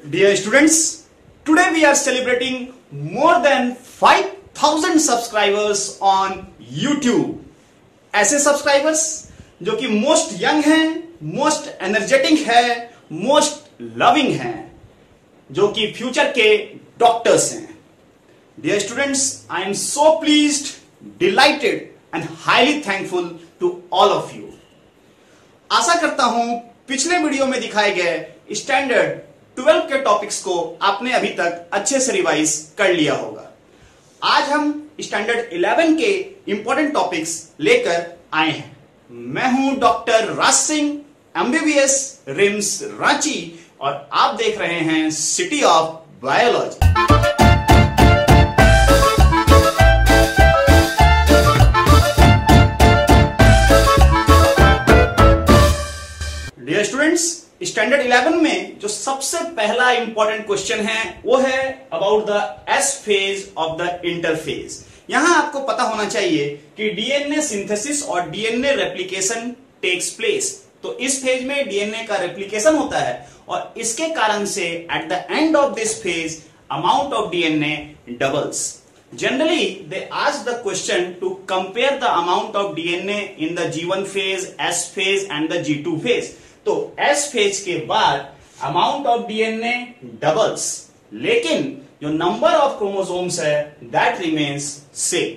Dear students, today we are celebrating more than 5,000 subscribers on YouTube. ऐसे subscribers जो कि most young हैं, most energetic है, most loving हैं, जो कि फ्यूचर के डॉक्टर्स हैं. Dear students, I am so pleased, delighted and highly thankful to all of you. आशा करता हूं पिछले वीडियो में दिखाए गए स्टैंडर्ड 12 के टॉपिक्स को आपने अभी तक अच्छे से रिवाइज कर लिया होगा. आज हम स्टैंडर्ड 11 के इंपॉर्टेंट टॉपिक्स लेकर आए हैं. मैं हूं डॉक्टर राज सिंह, एमबीबीएस, रिम्स रांची, और आप देख रहे हैं city of biology. Dear students, standard 11 में जो सबसे पहला इंपॉर्टेंट क्वेश्चन है वो है about the S phase of the interphase. यहां आपको पता होना चाहिए कि डीएनए सिंथेसिस और डीएनए रेप्लिकेशन टेक्स प्लेस. तो इस फेज में डीएनए का रेप्लिकेशन होता है और इसके कारण से at the end of this phase amount of DNA doubles. Generally, they ask the question to compare the amount of DNA in the G1 phase, S phase and the G2 phase. तो S phase के बाद amount of DNA doubles, लेकिन जो number of chromosomes है that remains same.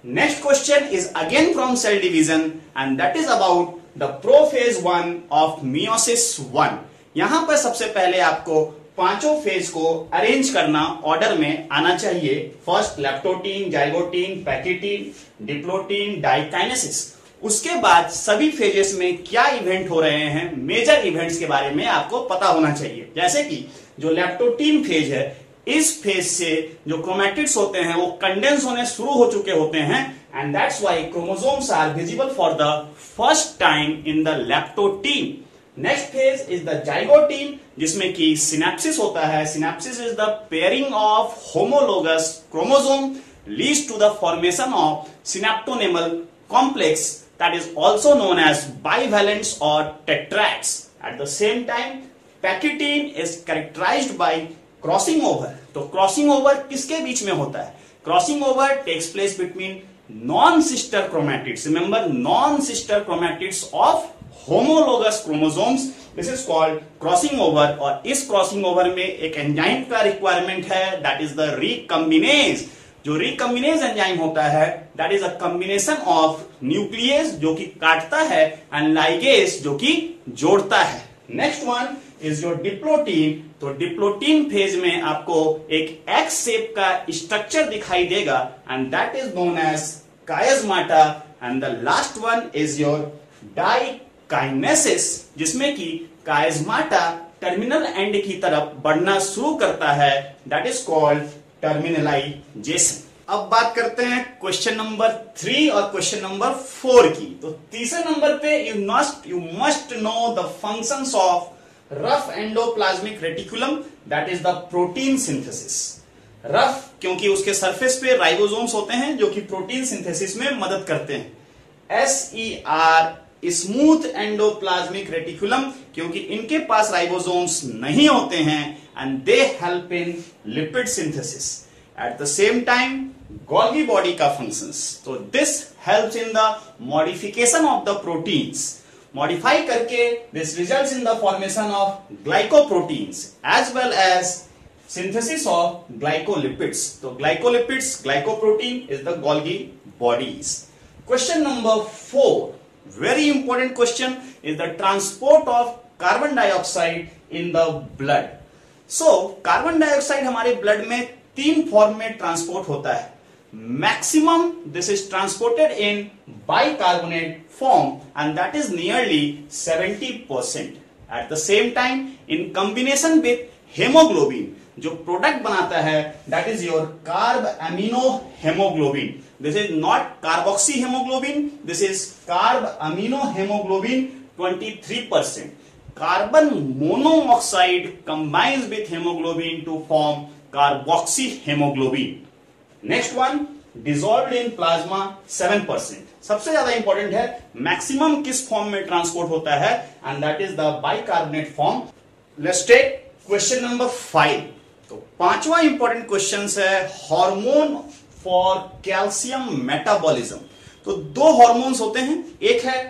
Next question is again from cell division and that is about the prophase 1 of meiosis 1. यहां पर सबसे पहले आपको पांचों फेज को अरेंज करना ऑर्डर में आना चाहिए. First leptotene, zygotene, pachytene, diplotene, diakinesis. उसके बाद सभी फेजेस में क्या इवेंट हो रहे हैं, मेजर इवेंट्स के बारे में आपको पता होना चाहिए. जैसे कि जो लेप्टोटीन फेज है, इस फेज से जो क्रोमैटिड्स होते हैं वो कंडेंस होने शुरू हो चुके होते हैं and that's why chromosomes are visible for the first time in the leptotene. Next phase is the zygotene, जिसमें कि सिनेप्सिस होता है. Synapsis is the pairing of homologous chromosome leads to the formation of synaptonemal complex that is also known as bivalents और tetrads. At the same time pachytene is characterized by crossing over. तो crossing over किसके बीच में होता है? Crossing over takes place between non sister chromatids. Remember, non sister chromatids of homologous chromosomes. This is called crossing over. और इस crossing over में एक एंजाइम का रिक्वायरमेंट है, दैट इज द रिकम्बिनेज. जो रिकम्बिनेज एंजाइम होता है that is a combination of nucleus जो कि काटता है एंड लाइगेज जो कि जोड़ता है. Next one is your diplotene. तो डिप्लोटीन फेज में आपको एक एक्स शेप का स्ट्रक्चर दिखाई देगा and that is known as chiasmata. And the last one is your diakinesis, जिसमें कि कायस्माटा टर्मिनल एंड की तरफ बढ़ना शुरू करता है, दैट इज कॉल्ड टर्मिनलाइजेशन. अब बात करते हैं क्वेश्चन नंबर 3 और क्वेश्चन नंबर 4 की. तो तीसरे नंबर पे you must know the functions of rough endoplasmic reticulum, that is the protein synthesis. Rough क्योंकि उसके सरफेस पे राइबोसोम्स होते हैं जो कि प्रोटीन सिंथेसिस में मदद करते हैं. SER स्मूथ एंडोप्लाज्मिक रेटिकुलम क्योंकि इनके पास राइबोसोम्स नहीं होते हैं and they help in lipid synthesis. At the same time Golgi body का फंक्शंस. तो this helps in the modification of the proteins. Modify करके this results in the formation of glycoproteins as well as synthesis of glycolipids. तो glycolipids, glycoprotein is the Golgi bodies. Question number 4, very important question, is the transport of carbon dioxide in the blood. So carbon dioxide हमारे blood में 3 form में transport होता है. Maximum this is transported in bicarbonate form and that is nearly 70%. Eight the same time in combination with haemoglobin, जो product बनाता है that is your carb amino haemoglobin. This is not carboxy hemoglobin, this is carb amino hemoglobin 23%. Carbon monoxide combines with hemoglobin to form carboxy hemoglobin. Next one, dissolved in plasma 7%. सबसे ज्यादा important है maximum किस form में transport होता है and that is the bicarbonate form. Let's take question number 5। तो पांचवा important question है हार्मोन फॉर कैल्शियम मेटाबॉलिज्म। तो दो हार्मोन्स होते हैं, एक है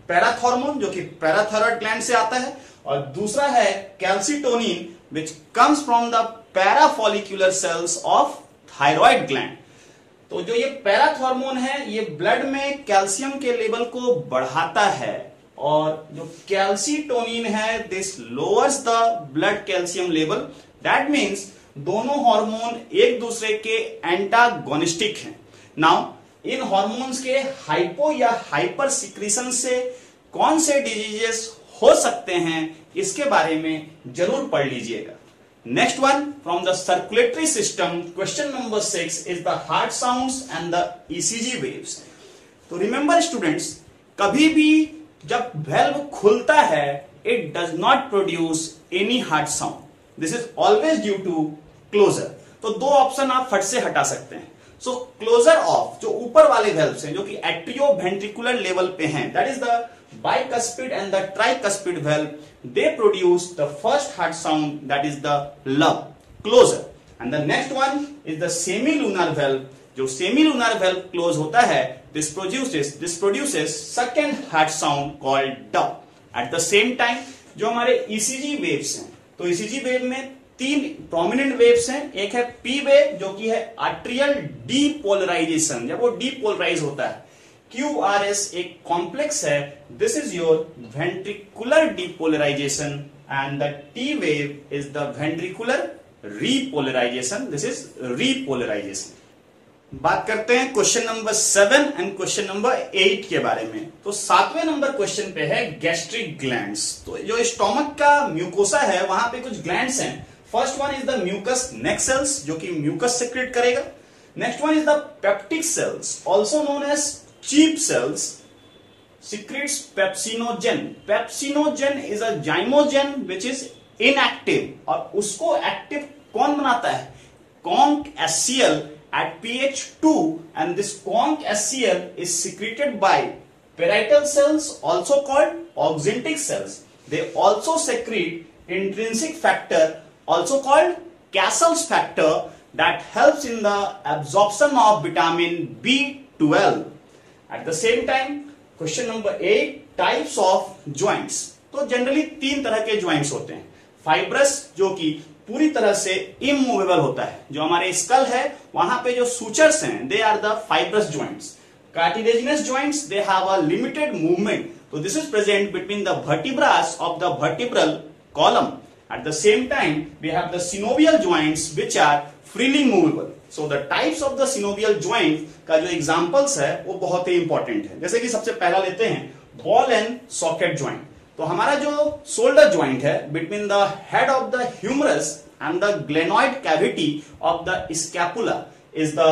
पैराथॉर्मोन जो कि पैराथायरॉयड ग्लैंड से आता है, और दूसरा है calcitonin which comes from the parafollicular cells of thyroid gland. तो जो ये पैराथॉर्मोन है ये ब्लड में कैल्शियम के लेवल को बढ़ाता है, और जो कैल्सिटोनिन है this lowers the blood calcium level. That means दोनों हार्मोन एक दूसरे के एंटागोनिस्टिक हैं। नाउ इन हार्मोन्स के हाइपो या हाइपर सिक्रीशन से कौन से डिजीजेस हो सकते हैं इसके बारे में जरूर पढ़ लीजिएगा। Next one from the circulatory system, question number 6 is the heart sounds and the ECG waves. तो रिमेंबर स्टूडेंट्स, कभी भी जब वेल्व खुलता है it does not produce any heart sound, this is always due to closure. तो दो option आप फट से हटा सकते हैं। सो क्लोजर ऑफ जो ऊपर वाले वेल्व्स हैं जो कि एट्रियो वेंट्रिकुलर लेवल पे हैं, that is the bicuspid and the tricuspid valve, they produce the first heart sound, that is the love, closer. And the next one is the semilunar valve. जो semilunar valve close होता है, this produces second heart sound called dove. At the same time जो हमारे ECG waves हैं, तो ECG wave में तीन prominent waves हैं। एक है P वेव जो कि है आर्ट्रियल डीपोलराइजेशन, जब वो डीपोलराइज होता है। QRS एक कॉम्प्लेक्स है, this is your ventricular depolarization, and the T wave is the ventricular repolarization, this is repolarization. बात करते हैं question number 7 and question number 8 के बारे में। तो 7वें नंबर क्वेश्चन पे है गैस्ट्रिक ग्लैंड्स। तो जो स्टोमक का म्यूकोसा है वहां पे कुछ ग्लैंड्स हैं। First one is the mucus neck cells जो कि म्यूकस सेक्रेट करेगा। Next one is the peptic cells also known as cheap cells, secretes pepsinogen. Pepsinogen is a zymogen which is inactive, और उसको एक्टिव कौन बनाता है? Conc HCl at pH 2, and this Conc HCl is secreted by parietal cells also called auxintic cells. They also secrete intrinsic factor also called Cassell's factor that helps in the absorption of vitamin B12. At the same time, question number 8, types of joints. तो generally तीन तरह के joints होते हैं। Fibrous जो कि पूरी तरह से इमूवेबल होता है, जो हमारे स्कल है वहां पे जो सूचर्स हैं they are the fibrous joints. Cartilaginous joints they have a limited movement, तो this is present between the vertebras of the vertebral column. At the same time, we have the synovial joints which are freely movable. So the types of the synovial joint का जो examples है वो बहुत ही important है। जैसे कि सबसे पहला लेते हैं ball and socket joint। तो हमारा जो shoulder joint है between the head of the humerus and the glenoid cavity of the scapula is the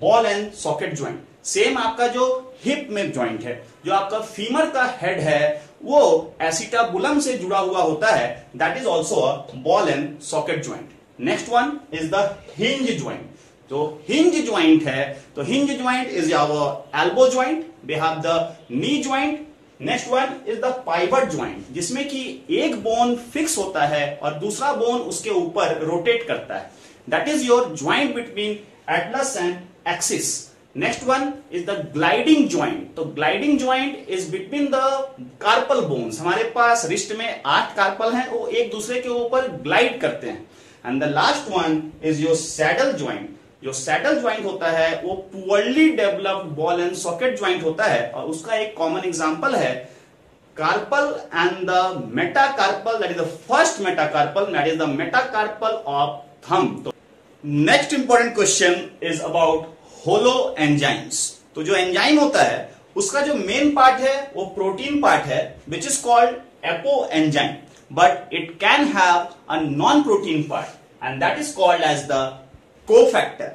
ball and socket joint। Same आपका जो हिप में ज्वाइंट है, जो आपका फीमर का हेड है वो एसिटाबुलम से जुड़ा हुआ होता है, that is also a ball and socket joint. Next one is the hinge joint. जो हिंज ज्वाइंट है, तो hinge joint is our elbow joint, we have the knee joint. Next one is the pivot joint, जिसमें कि एक bone fix होता है और दूसरा बोन उसके ऊपर रोटेट करता है, that is your joint between atlas and axis. Next one is the gliding joint. तो gliding joint is between the carpal bones. हमारे पास रिस्ट में 8 कार्पल हैं, वो एक दूसरे के ऊपर ग्लाइड करते हैं। And the last one is your saddle joint. जो सैडल ज्वाइंट होता है वो poorly developed ball and socket joint होता है, और उसका एक कॉमन एग्जांपल है carpal and the metacarpal, that is the first metacarpal, that is the metacarpal of thumb. तो next important question is about holo enzymes. तो जो एंजाइम होता है उसका जो मेन पार्ट है वो प्रोटीन पार्ट है which is called apoenzyme, but it can have a non protein part and that is called as the cofactor.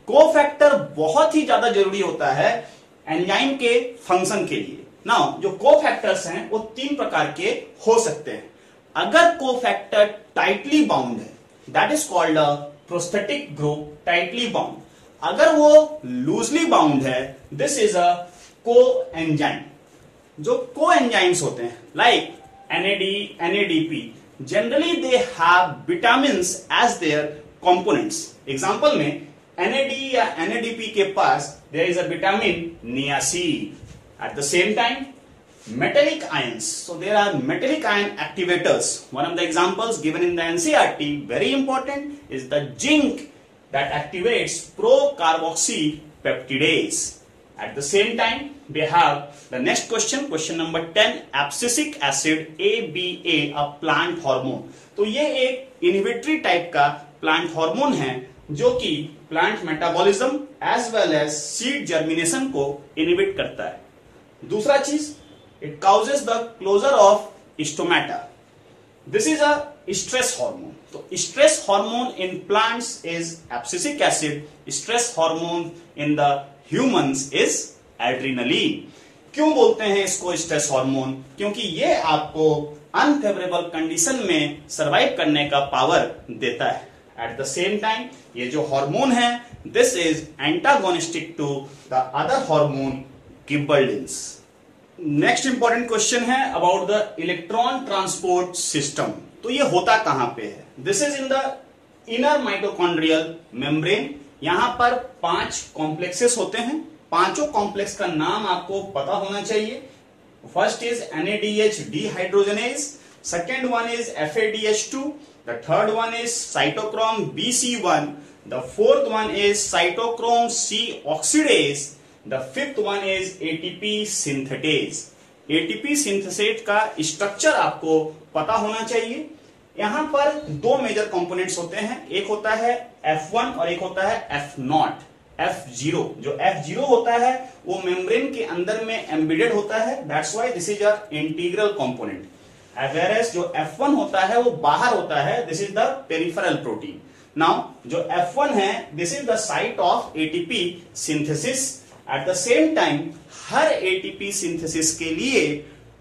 Cofactor बहुत ही ज्यादा जरूरी होता है एंजाइम के फंक्शन के लिए। नाउ जो कोफैक्टर्स हैं वो 3 प्रकार के हो सकते हैं। अगर कोफैक्टर टाइटली बाउंड है, that is called a prosthetic group tightly bound. अगर वो लूजली बाउंड है, this is a coenzyme. जो को एंजाइम्स होते हैं like NAD, NADP, generally they have vitamins as their components. Example में NAD या NADP के पास there is a vitamin niacin. At the same time metallic ions, so there are metallic ion activators. One of the examples given in the NCERT, very important, is the zinc that activates pro-carboxy peptidase. At the same time, we have the next question, question number 10, abscisic acid ABA, a plant hormone. तो ये एक inhibitory type का plant hormone है जो कि plant metabolism as well as seed germination को inhibit करता है। दूसरा चीज, it causes the closure of stomata. This is a stress hormone. So stress hormone in plants is abscisic acid. Stress hormone in the humans is adrenaline. क्यों बोलते हैं इसको stress hormone? क्योंकि ये आपको अनफेवरेबल कंडीशन में सरवाइव करने का पावर देता है। एट द सेम टाइम ये जो हार्मोन है, this is antagonistic to the other hormone gibberellins. Next important question है about the electron transport system. तो ये होता कहां पे है? This is in the inner mitochondrial membrane. यहां पर 5 कॉम्प्लेक्सेस होते हैं। पांचों कॉम्प्लेक्स का नाम आपको पता होना चाहिए। First is NADH dehydrogenase, second one is FADH2, the third one is cytochrome BC1, the fourth one is cytochrome C oxidase, the fifth one is ATP synthetase. ATP synthesate का स्ट्रक्चर आपको पता होना चाहिए। यहां पर 2 मेजर कंपोनेंट्स होते हैं, एक होता है F1 और एक होता है F0। F0 जो F0 होता है वो मेम्ब्रेन के अंदर में एम्बेडेड होता है, that's why this is a integral component. Whereas जो F1 होता है वो बाहर होता है, this is the peripheral protein. Now जो F1 है, this is the site of ATP synthesis. At the same time her ATP synthesis के लिए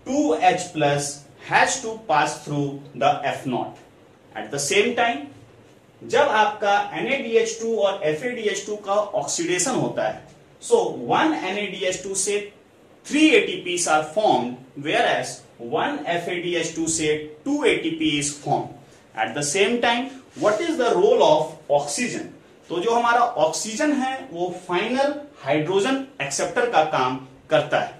2H plus has to pass through the F0. Eight the same time जब आपका NADH2 और FADH2 का oxidation होता है, so 1 NADH2 से 3 ATPs are formed, whereas 1 FADH2 से 2 ATP is formed. At the same time, what is the role of oxygen? तो जो हमारा ऑक्सीजन है वो फाइनल हाइड्रोजन एक्सेप्टर का काम करता है।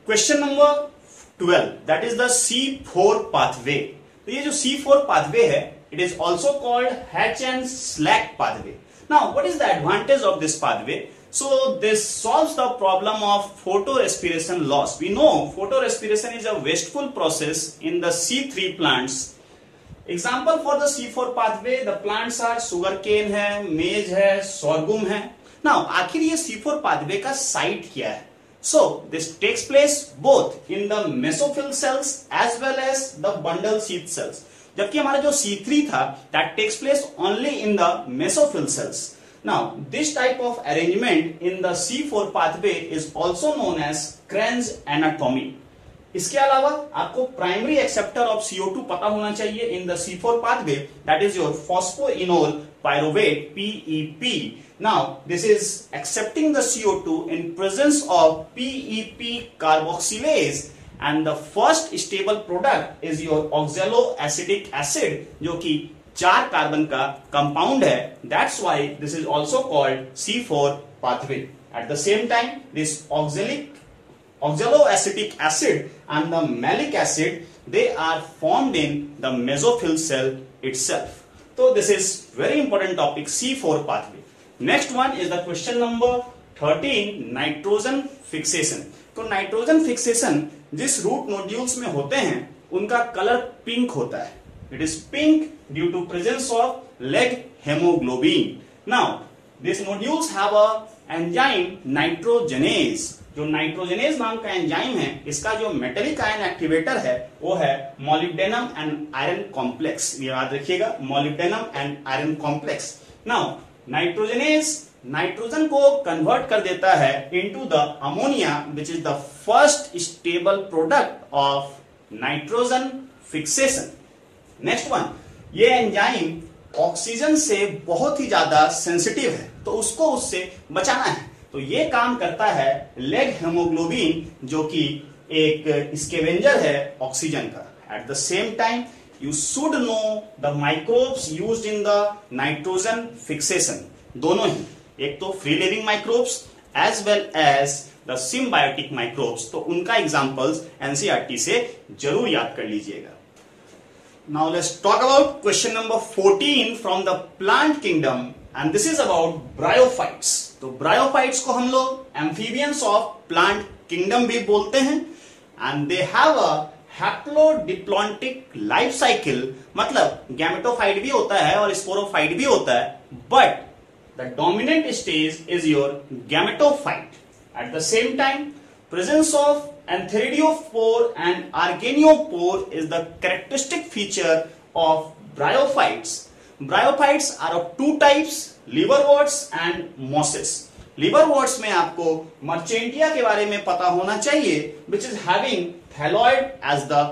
Question number 12, that is the C4 pathway. तो ये जो C4 पाथवे है, it is also called hatch and slack pathway. Now what is the advantage of this pathway? So this solves the problem of photorespiration loss. We know photorespiration is a wasteful process in the C3 plants. Example for the C4 pathway, the plants are sugarcane है, मेज है, sorghum है। Now आखिर ये C4 pathway का site क्या है? So this takes place both in the mesophyll cells as well as the bundle sheath cells. जबकि हमारा जो C3 था, that takes place only in the mesophyll cells. Now this type of arrangement in the C4 pathway is also known as Kranz anatomy. इसके अलावा आपको primary acceptor of CO2 पता होना चाहिए in the C4 pathway, that is your phosphoenol pyruvate PEP. Now this is accepting the CO2 in presence of PEP carboxylase and the first stable product is your oxaloacetic acid जो कि 4 carbon का compound है, that's why this is also called C4 pathway. At the same time, this oxaloacetic acid and the malic acid, they are formed in the mesophyll cell itself. So this is very important topic, C4 pathway. Next one is the question number 13, nitrogen fixation. तो nitrogen fixation जिस root nodules में होते हैं उनका colour pink होता है। It is pink due to presence of leg hemoglobin. Now these nodules have a enzyme nitrogenase. जो nitrogenase नाम का एंजाइम है, इसका जो मेटेलिक आयन एक्टिवेटर है वो है मोलिब्डेनम एंड आयरन कॉम्प्लेक्स। याद रखिएगा, molybdenum and iron complex. Now nitrogenase nitrogen को कन्वर्ट कर देता है into the ammonia which is the first stable product of nitrogen fixation. Next one, ये एंजाइम ऑक्सीजन से बहुत ही ज्यादा सेंसिटिव है, तो उसको उससे बचाना है। तो ये काम करता है लेग हेमोग्लोबिन जो कि एक स्कैवेंजर है ऑक्सीजन का। Eight the same time you should know the microbes used in the nitrogen fixation. दोनों ही, एक तो free living microbes as well as the symbiotic microbes, तो उनका एग्जांपल्स एनसीईआरटी से जरूर याद कर लीजिएगा. Now let's talk about question number 14 from the plant kingdom and this is about bryophytes. तो bryophytes को हम लोग amphibians of plant kingdom भी बोलते हैं and they have a haplodiplontic life cycle, मतलब गैमेटोफाइट भी होता है और स्पोरोफाइट भी होता है, but the dominant stage is your gametophyte. At the same time, presence of Antheridiopore and Argeniopore is the characteristic feature of bryophytes. Bryophytes are of two types, liverworts and mosses. Liverworts में आपको Marchantia के बारे में पता होना चाहिए, which is having thalloid as the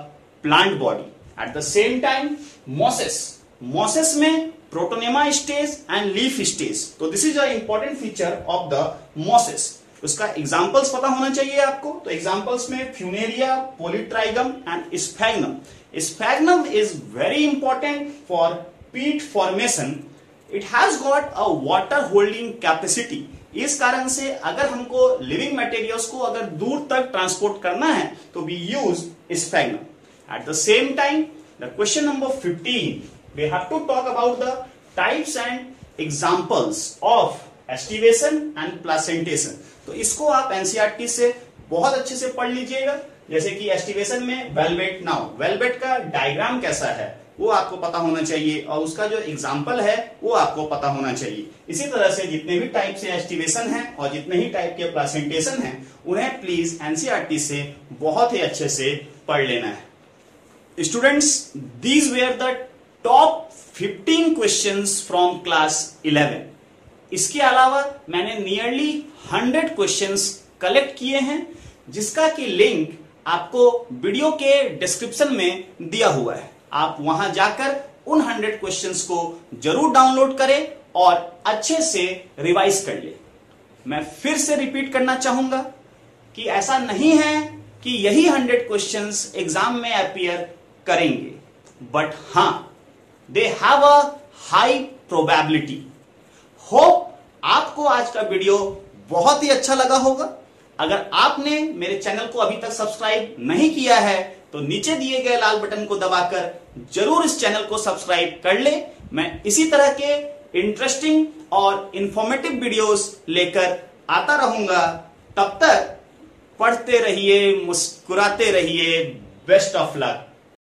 plant body. At the same time, mosses में Protonema stage and leaf stage. तो this is an important feature of the mosses. उसका एग्जाम्पल्स पता होना चाहिए आपको. तो एग्जाम्पल्स में funaria, polytrichum and sphagnum. Sphagnum is very important for peat formation. It has got a water holding capacity. इस कारण से अगर हमको लिविंग मटेरियल्स को अगर दूर तक ट्रांसपोर्ट करना है तो we use sphagnum. At the same time the question number 15 we have to talk about the types and examples of aestivation and placentation. तो इसको आप एनसीईआरटी से बहुत अच्छे से पढ़ लीजिएगा. जैसे कि एस्टिवेशन में वेलवेट. नाउ वेलवेट का डायग्राम कैसा है वो आपको पता होना चाहिए और उसका जो एग्जांपल है वो आपको पता होना चाहिए. इसी तरह से जितने भी टाइप से एस्टिवेशन है और जितने ही टाइप के प्लासेंटेशन है उन्हें प्लीज एनसीईआरटी से बहुत ही अच्छे से पढ़ लेना है. Students, these where the top 15 questions from class 11. इसके अलावा मैंने नियरली 100 क्वेश्चंस कलेक्ट किए हैं जिसका कि लिंक आपको वीडियो के डिस्क्रिप्शन में दिया हुआ है. आप वहां जाकर उन 100 क्वेश्चंस को जरूर डाउनलोड करें और अच्छे से रिवाइज कर ले. मैं फिर से रिपीट करना चाहूंगा कि ऐसा नहीं है कि यही 100 क्वेश्चंस एग्जाम में अपीयर करेंगे, बट हां दे have a high probability. Hope आपको आज का वीडियो बहुत ही अच्छा लगा होगा. अगर आपने मेरे चैनल को अभी तक सब्सक्राइब नहीं किया है तो नीचे दिए गए लाल बटन को दबाकर जरूर इस चैनल को सब्सक्राइब कर ले. मैं इसी तरह के इंटरेस्टिंग और इंफॉर्मेटिव वीडियोस लेकर आता रहूंगा. तब तक पढ़ते रहिए, मुस्कुराते रहिए. Best of luck.